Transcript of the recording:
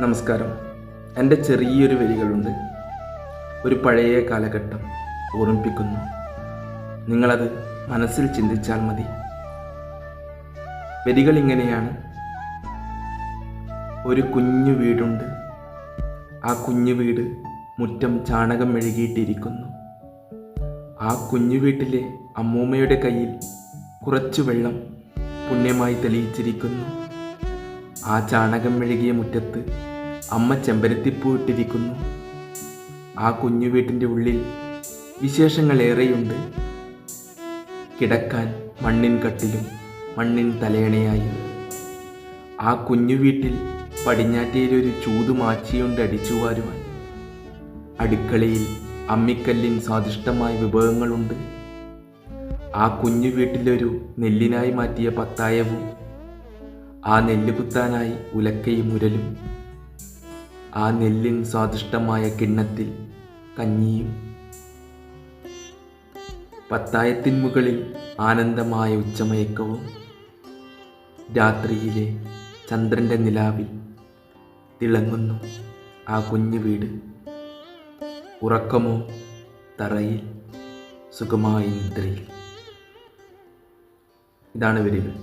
നമസ്കാരം. എൻ്റെ ചെറിയൊരു വരികളുണ്ട്. ഒരു പഴയ കാലഘട്ടം ഓർമ്മിപ്പിക്കുന്നു. നിങ്ങളത് മനസ്സിൽ ചിന്തിച്ചാൽ മതി. വരികൾ ഇങ്ങനെയാണ്. ഒരു കുഞ്ഞു വീടുണ്ട്. ആ കുഞ്ഞു വീട് മുറ്റം ചാണകം മെഴുകിയിട്ടിരിക്കുന്നു. ആ കുഞ്ഞു വീട്ടിലെ അമ്മൂമ്മയുടെ കയ്യിൽ കുറച്ചു വെള്ളം പുണ്യമായി തെളിയിച്ചിരിക്കുന്നു. ആ ചാണകം മെഴുകിയ മുറ്റത്ത് അമ്മ ചെമ്പരത്തിപ്പൂ ഇട്ടിരിക്കുന്നു. ആ കുഞ്ഞു വീട്ടിൻ്റെ ഉള്ളിൽ വിശേഷങ്ങളേറെയുണ്ട്. കിടക്കാൻ മണ്ണിൻ കട്ടിലും മണ്ണിൻ തലയണയായും. ആ കുഞ്ഞു വീട്ടിൽ പടിഞ്ഞാറ്റയിലൊരു ചൂതുമാച്ചിയുണ്ട് അടിച്ചുവാരുവാൻ. അടുക്കളയിൽ അമ്മിക്കല്ലിൻ സ്വാദിഷ്ടമായ വിഭവങ്ങളുണ്ട്. ആ കുഞ്ഞു വീട്ടിലൊരു നെല്ലിനായി മാറ്റിയ പത്തായവും ആ നെല്ല് കുത്താനായി ഉലക്കയും ഉരലും. ആ നെല്ലിൻ സ്വാദിഷ്ടമായ കിണ്ണത്തിൽ കഞ്ഞിയും. പത്തായത്തിൻ മുകളിൽ ആനന്ദമായ ഉച്ചമയക്കവും. രാത്രിയിലെ ചന്ദ്രൻ്റെ നിലാവിൽ തിളങ്ങുന്നു ആ കുഞ്ഞു വീട്. ഉറക്കമോ തറയിൽ, സുഖമായി നിദ്രയിൽ. ഇതാണ് വരികൾ.